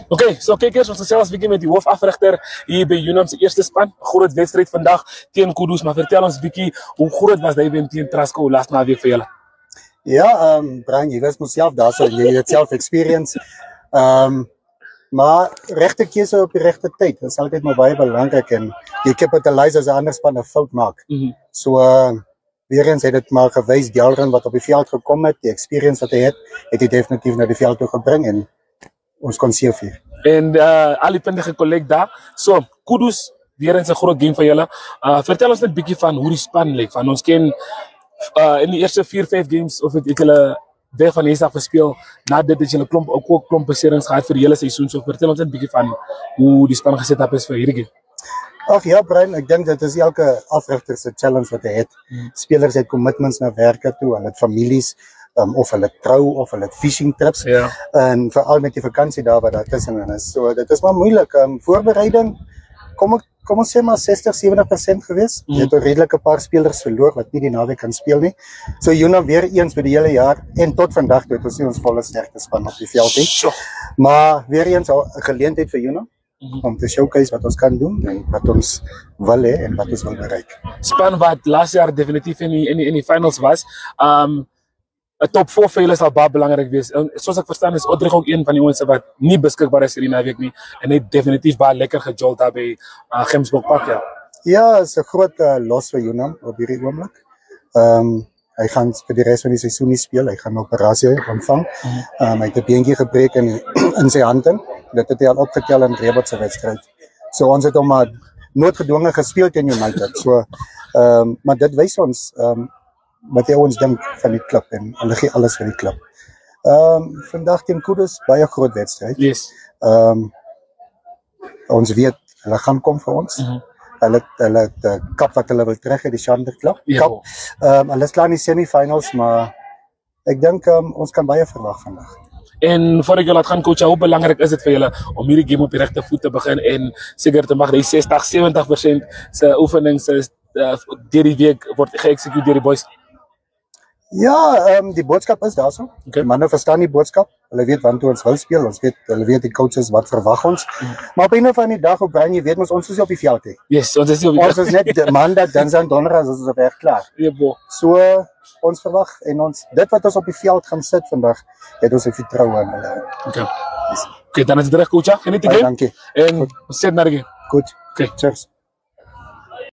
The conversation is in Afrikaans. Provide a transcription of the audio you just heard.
Oké, so kykers, ons gesels 'n bietjie met die hoofafrigter hier by Unam se eerste span. Groot wedstryd vandag teen Kudus, maar vertel ons 'n bietjie hoe groot was die wen teen Trasco laas naweek vir julle? Ja, Brian, jy was myself daar, so jy het self experience. Maar regte keuse op die regte tyd, dit is altyd maar baie belangrik en jy capitalize as 'n ander span 'n fout maak. So weer eens het dit maar gewys Delrin wat op die veld gekom het, die experience wat hy het hy definitief na die veld toe gebring en ons kon seëvier. En al die punte gekollek daar. So, Kudus, weer eens 'n groot game vir julle. Vertel ons net 'n bietjie van hoe die span lyk. Van ons ken in die eerste 4-5 games of het julle weg van Hesa gespeel. Na dit het julle klomp beserings gehad vir die hele seisoen. So vertel ons net 'n bietjie van hoe die span geset is vir hierdie game. Ag ja, Brian, ek dink dit is elke afrigter se challenge wat hy het. Spelers het commitments na werke toe, hulle het families, of hulle trou of hulle fishing trips. Ja. En veral met die vakansie daar wat daar tussenin is. So dit is maar moeilik. Voorbereiding kom ons sê maar 60-70% gewees. Jy het 'n redelike paar spelers verloor wat nie die naweek kan speel nie. So Unam weer eens vir die hele jaar en tot vandag toe het ons nie ons volle sterkte span op die veld nie. Maar weer eens 'n geleentheid vir Unam om te showcase wat ons kan doen en wat ons wil hê en wat ons wil bereik. Span wat laas jaar definitief in die finals was. 'n top 4 vir julle sal baie belangrik wees. Soos ek verstaan is Odrig ook een van die ouens wat nie beskikbaar is hierdie naweek nie en het definitief baie lekker gejol daar by Gemsbok Park, ja. Ja, is 'n groot los vir Unam op hierdie oomblik. Hy gaan vir die res van die seisoen nie speel. Hy gaan 'n operasie ontvang. Hy het 'n beentjie gebreek in sy hande. Dit het hy al opgetel in Rebot se wedstryd. So ons het hom maar noodgedwonge gespeel teen United. So maar dit wys ons wat jy ons dink van die klub en hulle gee alles vir die klub. Vandag teen Kudus baie groot wedstryd. Yes. Ons weet hulle gaan kom vir ons. Hulle het kap wat hulle wil terug uit die Shander Club. Ja. Hulle is klaar in die semifinals, maar ek dink ons kan baie verwag vandag. En voor ek julle laat gaan coach, hoe belangrik is dit vir julle om hierdie game op die regte voet te begin en seker te mag dat die 60-70% se oefenings deur die week word geëxekuteer deur die boys? Ja, die boodskap is daarso. Okay. Manne verstaan die boodskap. Hulle weet wanneer ons wil speel. Hulle weet die coaches wat verwag ons. Maar op 'n of ander dag op Brian, jy weet ons is op die veld hè. Yes, ons is nie op die veld. Ons is net Maandag, Dinsdag en Donderdag is ons reg klaar. Ja, bo. So ons verwag en dit wat ons op die veld gaan sit vandag, het ons vertroue in hulle. Okay. Okay, dan is dit reg coach. Geniet die game. Dankie. En ons sê na die game. Goed. Okay, cheers.